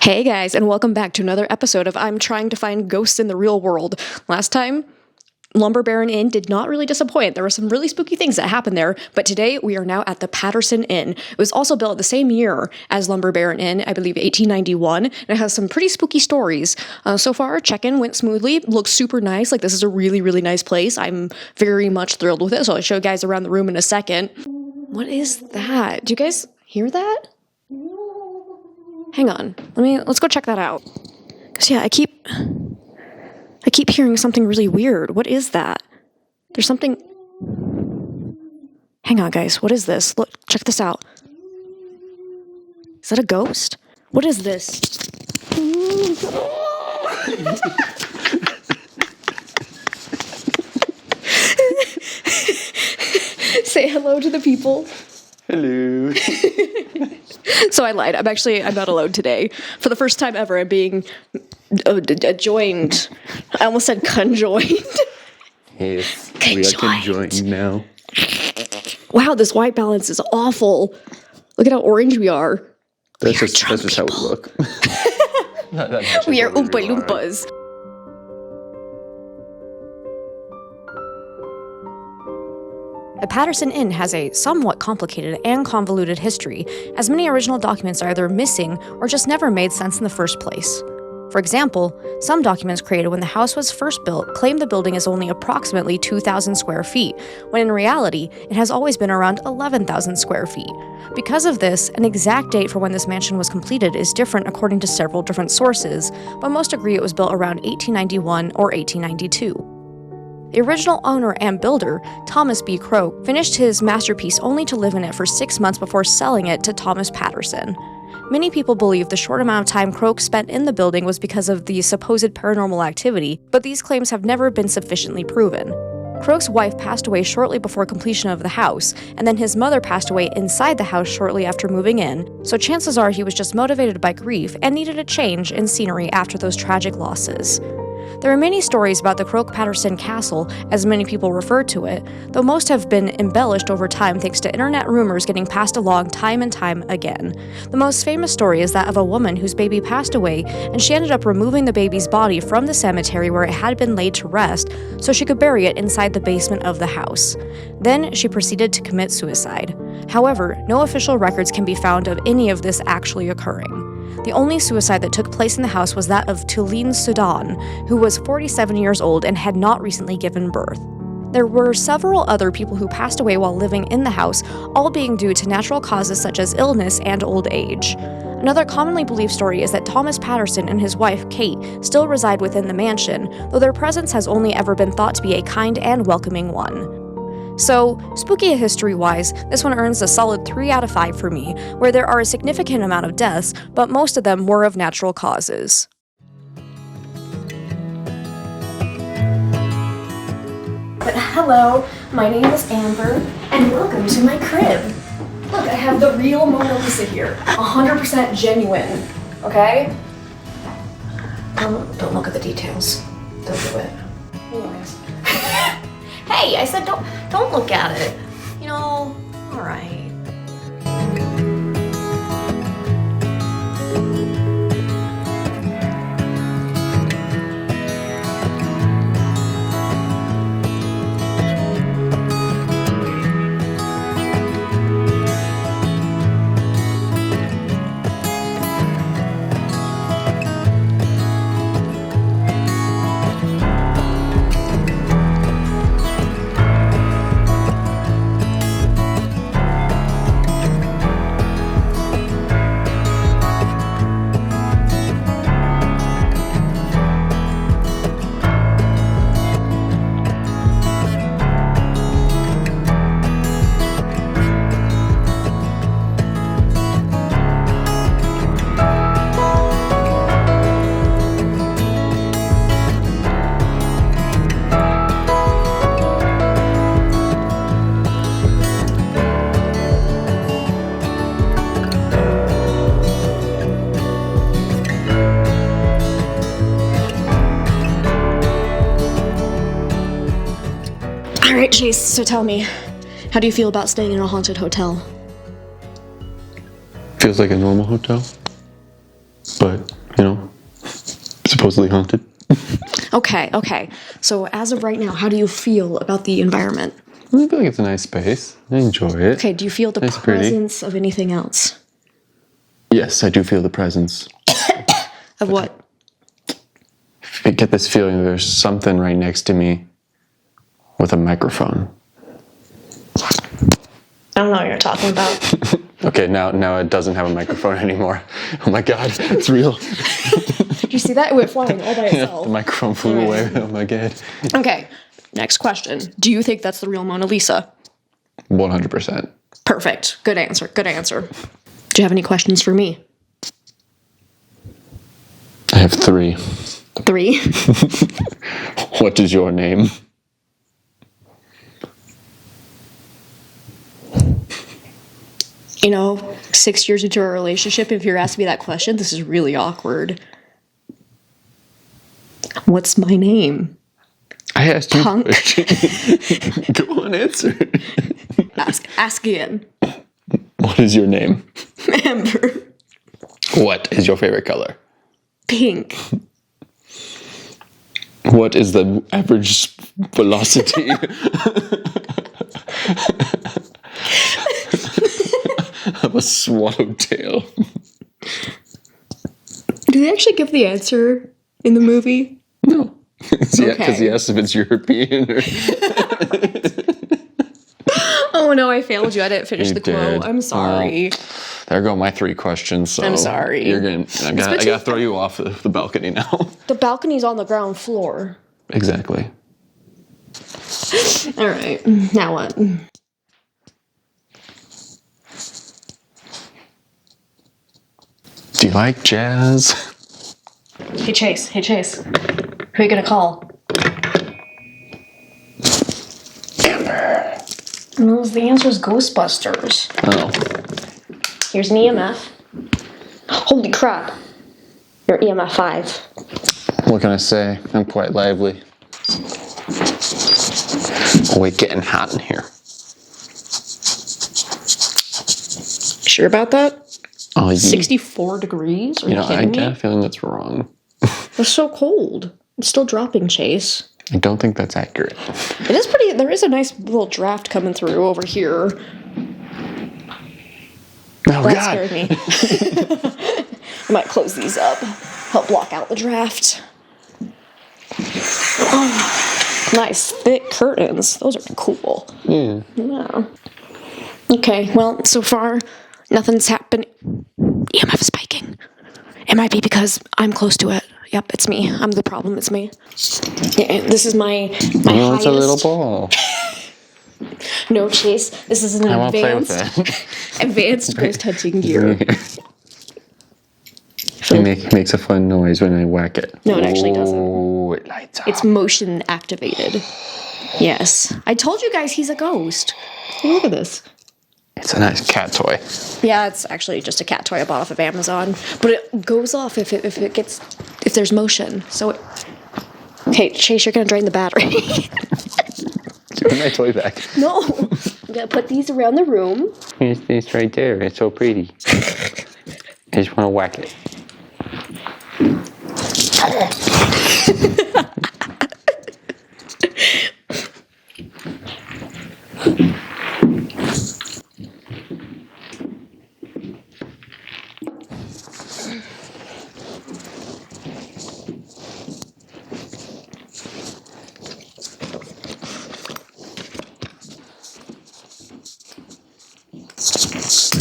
Hey guys, and welcome back to another episode of I'm Trying to Find Ghosts in the Real World. Last time, Lumber Baron Inn did not really disappoint. There were some really spooky things that happened there, but today we are now at the Patterson Inn. It was also built the same year as Lumber Baron Inn, I believe 1891, and it has some pretty spooky stories. So far, check-in went smoothly, looks super nice, like this is a really, really nice place. I'm very much thrilled with it, so I'll show you guys around the room in a second. What is that? Do you guys hear that? Hang on, let's go check that out. Cause yeah, I keep hearing something really weird. What is that? There's something. Hang on, guys. What is this? Look, check this out. Is that a ghost? What is this? Say hello to the people. Hello. So I lied. I'm not alone today. For the first time ever, I'm being joined. I almost said conjoined. Yes, we are conjoined now. Wow, this white balance is awful. Look at how orange we are. That's just how we look. We are Oompa Loompas. The Patterson Inn has a somewhat complicated and convoluted history, as many original documents are either missing or just never made sense in the first place. For example, some documents created when the house was first built claim the building is only approximately 2,000 square feet, when in reality, it has always been around 11,000 square feet. Because of this, an exact date for when this mansion was completed is different according to several different sources, but most agree it was built around 1891 or 1892. The original owner and builder, Thomas B. Croak, finished his masterpiece only to live in it for 6 months before selling it to Thomas Patterson. Many people believe the short amount of time Croak spent in the building was because of the supposed paranormal activity, but these claims have never been sufficiently proven. Croak's wife passed away shortly before completion of the house, and then his mother passed away inside the house shortly after moving in, so chances are he was just motivated by grief and needed a change in scenery after those tragic losses. There are many stories about the Croak-Patterson Castle, as many people refer to it, though most have been embellished over time thanks to internet rumors getting passed along time and time again. The most famous story is that of a woman whose baby passed away, and she ended up removing the baby's body from the cemetery where it had been laid to rest so she could bury it inside the basement of the house. Then she proceeded to commit suicide. However, no official records can be found of any of this actually occurring. The only suicide that took place in the house was that of Tulin Sudan, who was 47 years old and had not recently given birth. There were several other people who passed away while living in the house, all being due to natural causes such as illness and old age. Another commonly believed story is that Thomas Patterson and his wife, Kate, still reside within the mansion, though their presence has only ever been thought to be a kind and welcoming one. So, spooky history-wise, this one earns a solid 3 out of 5 for me, where there are a significant amount of deaths, but most of them were of natural causes. But hello, my name is Amber, and welcome to my crib. Look, I have the real Mona Lisa here, 100% genuine, okay? Don't look at the details. Don't do it. Anyways. Hey, I said don't look at it. All right. Alright, Chase, so tell me, how do you feel about staying in a haunted hotel? Feels like a normal hotel, but you know, supposedly haunted. Okay. So as of right now, how do you feel about the environment? I feel like it's a nice space. I enjoy it. Okay, do you feel the It's pretty. presence of anything else? Yes, I do feel the presence. Of what? I get this feeling there's something right next to me with a microphone. I don't know what you're talking about. Okay, now it doesn't have a microphone anymore. Oh my god, it's real. Did you see that? It went flying all by Yeah, itself. the microphone flew away. Oh my god. Okay, next question. Do you think that's the real Mona Lisa? 100%. Perfect. Good answer. Do you have any questions for me? I have 3. 3? What is your name? You know, 6 years into a relationship, if you're asking me that question, this is really awkward. What's my name? I asked you. Punk. Go on, answer. Ask again. What is your name? Amber. What is your favorite color? Pink. What is the average velocity of a swallowtail? Do they actually give the answer in the movie? No. Yeah, because Okay. he asked if it's European or... Oh no, I failed you. I didn't finish You the quote. did. I'm sorry. There go my 3 questions. So I'm sorry. You're gonna. I gotta throw you off the balcony now. The balcony's on the ground floor. Exactly. All right. Now what? Do you like jazz? Hey Chase. Who are you gonna call? Amber. No, the answer is Ghostbusters. Oh. Here's an EMF. Holy crap. You're EMF 5. What can I say? I'm quite lively. Oh, it's getting hot in here. Sure about that? Oh, 64 degrees? Are you I kidding get a me? feeling that's wrong. It's so cold. It's still dropping, Chase. I don't think that's accurate. It is pretty. There is a nice little draft coming through over here. Oh, That God. scared me. I might close these up. Help block out the draft. Oh, nice thick curtains. Those are cool. Yeah. Yeah. Okay, well, so far, nothing's happened. EMF spiking. It might be because I'm close to it. Yep, it's me. I'm the problem. It's me. Yeah, this is my Oh, highest. it's a little ball. No, Chase. This is an I won't play with advanced, advanced ghost hunting gear. It makes a fun noise when I whack it. No, it actually doesn't. Oh, it lights up. It's motion activated. Yes. I told you guys he's a ghost. Look at this. It's a nice cat toy. Yeah, it's actually just a cat toy I bought off of Amazon, but it goes off if there's motion. So, okay, Chase, you're gonna drain the battery. Give me my toy back. No, I'm gonna put these around the room. It's right there. It's so pretty. I just want to whack it.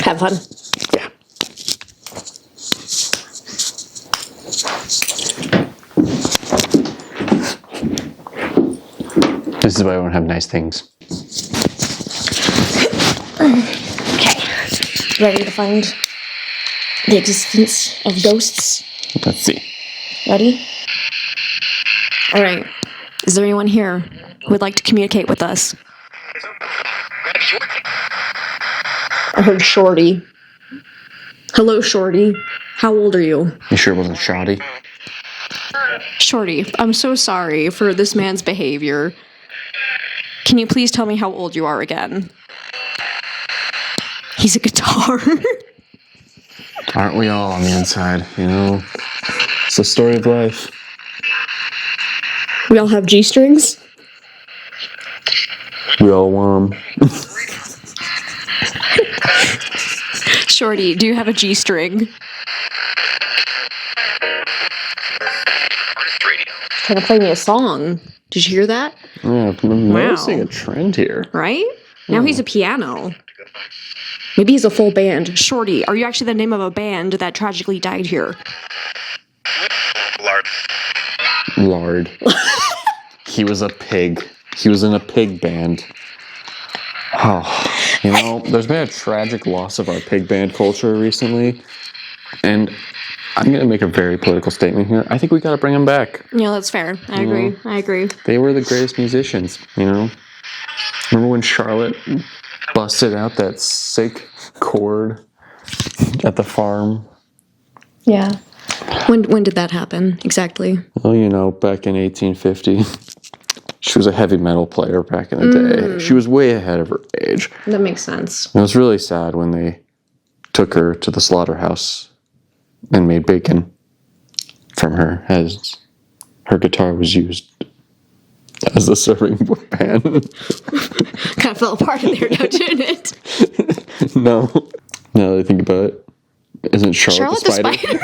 Have fun. Yeah. This is why I don't have nice things. Okay, ready to find the existence of ghosts? Let's see. Ready? All right. Is there anyone here who would like to communicate with us? I heard Shorty. Hello, Shorty. How old are you? You sure it wasn't shoddy? Shorty, I'm so sorry for this man's behavior. Can you please tell me how old you are again? He's a guitar. Aren't we all on the inside, you know? It's the story of life. We all have G-strings. We all want 'em. Shorty, do you have a G-string? Trying to play me a song. Did you hear that? Yeah, I'm noticing a trend here. Right? Now he's a piano. Maybe he's a full band. Shorty, are you actually the name of a band that tragically died here? Lard. He was a pig. He was in a pig band. Oh, you know, there's been a tragic loss of our pig band culture recently, and I'm going to make a very political statement here. I think we got to bring them back. Yeah, that's fair. I agree. I agree. They were the greatest musicians, you know? Remember when Charlotte busted out that sick chord at the farm? Yeah. When did that happen exactly? Well, you know, back in 1850. She was a heavy metal player back in the day. She was way ahead of her age. That makes sense. It was really sad when they took her to the slaughterhouse and made bacon from her as her guitar was used as the serving pan. Kind of fell apart in there, now, didn't it? No. Now that I think about it, isn't Charlotte the Spider?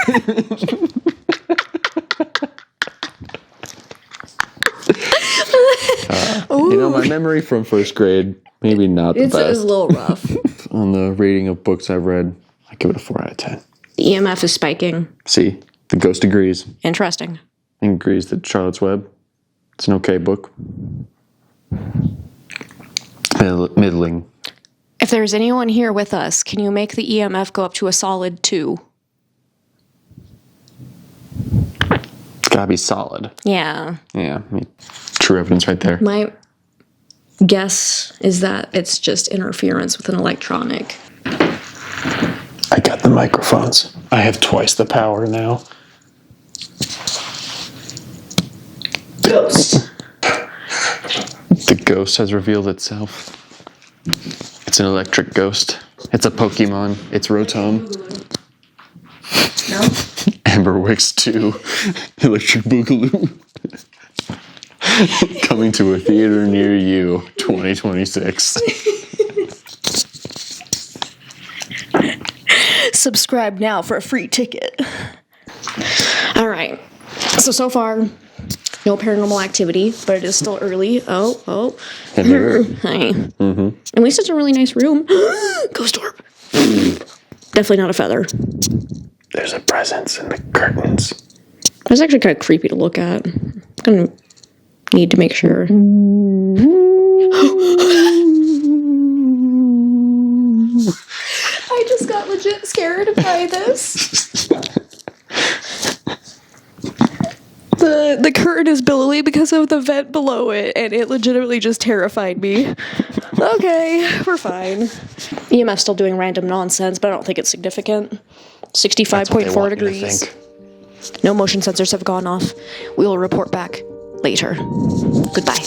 You know, my memory from first grade, maybe not the best. It's a little rough. On the rating of books I've read, I give it a 4 out of 10. The EMF is spiking. See, the ghost agrees. Interesting. And agrees that Charlotte's Web, it's an okay book. Middling. If there's anyone here with us, can you make the EMF go up to a solid 2? It's gotta be solid. Yeah. Yeah, I mean, true evidence right there. My guess is that it's just interference with an electronic. I got the microphones. I have twice the power now. Ghost. The ghost has revealed itself. It's an electric ghost. It's a Pokemon. It's Rotom. No? Amber Wicks 2. Electric Boogaloo. Coming to a theater near you, 2026. Subscribe now for a free ticket. All right. So far, no paranormal activity, but it is still early. Oh. Hello. Hi. Mm-hmm. At least it's a really nice room. Ghost orb. Definitely not a feather. There's a presence in the curtains. It's actually kind of creepy to look at. I'm going to need to make sure. I just got legit scared by this. The curtain is billowy because of the vent below it, and it legitimately just terrified me. Okay, we're fine. EMF's still doing random nonsense, but I don't think it's significant. 65.4 degrees. No motion sensors have gone off. We will report back later. Goodbye.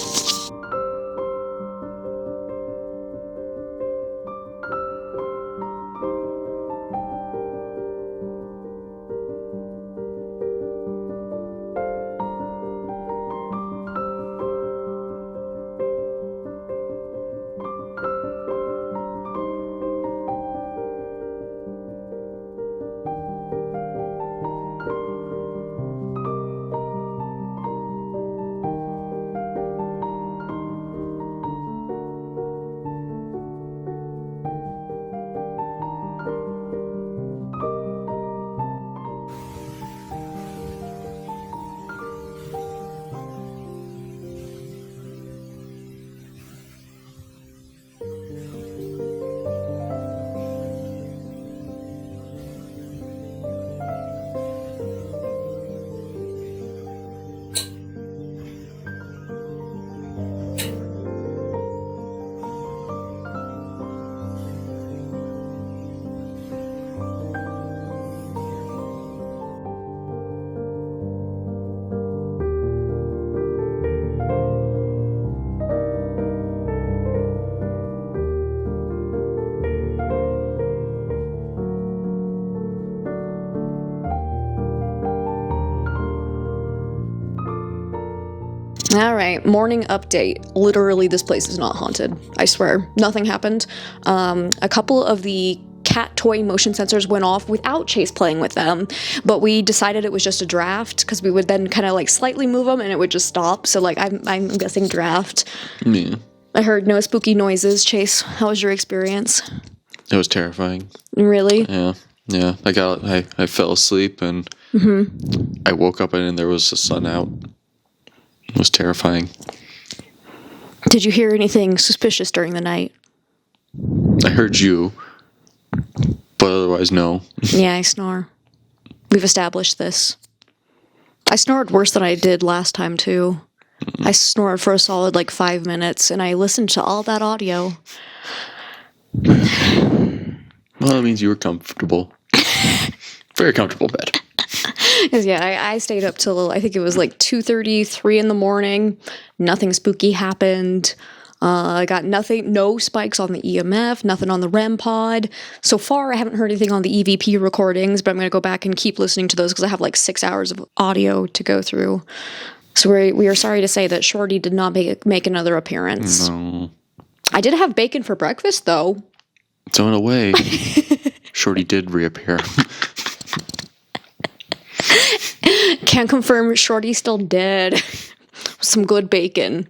All right, morning update. Literally, this place is not haunted. I swear, nothing happened. A couple of the cat toy motion sensors went off without Chase playing with them, but we decided it was just a draft because we would then kind of like slightly move them and it would just stop. So like I'm guessing draft. Yeah. I heard no spooky noises. Chase, how was your experience? It was terrifying. Really? Yeah. I fell asleep and I woke up and there was the sun out. It was terrifying. Did you hear anything suspicious during the night? I heard you, but otherwise, no. Yeah, I snore. We've established this. I snored worse than I did last time, too. I snored for a solid, 5 minutes, and I listened to all that audio. Well, that means you were comfortable. Very comfortable bed. Because, yeah, I stayed up till, I think it was 2:30, 3 in the morning. Nothing spooky happened. I got no spikes on the EMF, nothing on the REM pod. So far, I haven't heard anything on the EVP recordings, but I'm going to go back and keep listening to those because I have 6 hours of audio to go through. So we are sorry to say that Shorty did not make another appearance. No. I did have bacon for breakfast, though. So in a way, Shorty did reappear. Can't confirm Shorty's still dead. Some good bacon.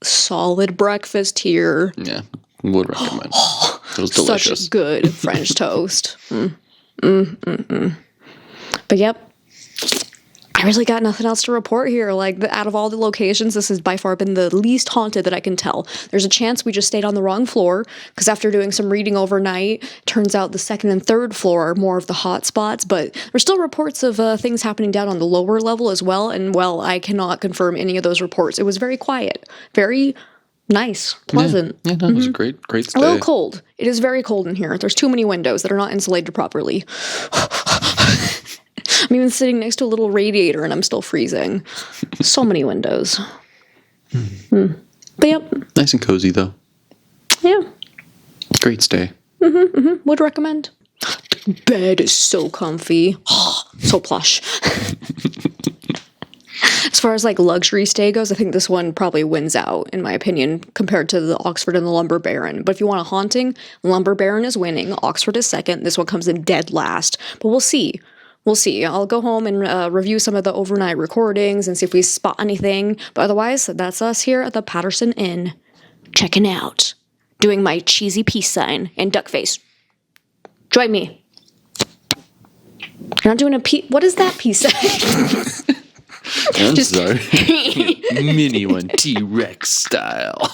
Solid breakfast here. Yeah, would recommend. It was delicious. Such good French toast. But yep. I really got nothing else to report here. Out of all the locations, this has by far been the least haunted that I can tell. There's a chance we just stayed on the wrong floor, because after doing some reading overnight, turns out the second and third floor are more of the hot spots, but there's still reports of things happening down on the lower level as well, and well, I cannot confirm any of those reports. It was very quiet, very nice, pleasant. Yeah, that was a great stay. A little cold. It is very cold in here. There's too many windows that are not insulated properly. I'm even sitting next to a little radiator and I'm still freezing. So many windows. But yep. Nice and cozy, though. Yeah. Great stay. Would recommend. The bed is so comfy. So plush. As far as luxury stay goes, I think this one probably wins out, in my opinion, compared to the Oxford and the Lumber Baron. But if you want a haunting, Lumber Baron is winning. Oxford is second. This one comes in dead last. But we'll see. We'll see. I'll go home and review some of the overnight recordings and see if we spot anything. But otherwise, that's us here at the Patterson Inn. Checking out. Doing my cheesy peace sign and duck face. Join me. You're not doing a peace... What is that peace sign? I'm sorry. Mini one, T-Rex style.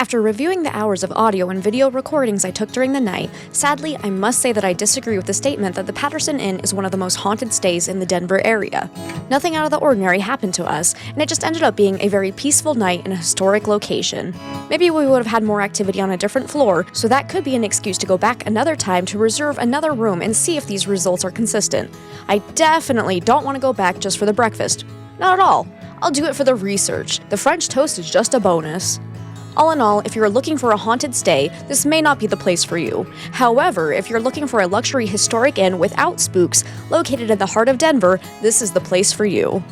After reviewing the hours of audio and video recordings I took during the night, sadly, I must say that I disagree with the statement that the Patterson Inn is one of the most haunted stays in the Denver area. Nothing out of the ordinary happened to us, and it just ended up being a very peaceful night in a historic location. Maybe we would have had more activity on a different floor, so that could be an excuse to go back another time to reserve another room and see if these results are consistent. I definitely don't want to go back just for the breakfast. Not at all. I'll do it for the research. The French toast is just a bonus. All in all, if you're looking for a haunted stay, this may not be the place for you. However, if you're looking for a luxury historic inn without spooks, located in the heart of Denver, this is the place for you.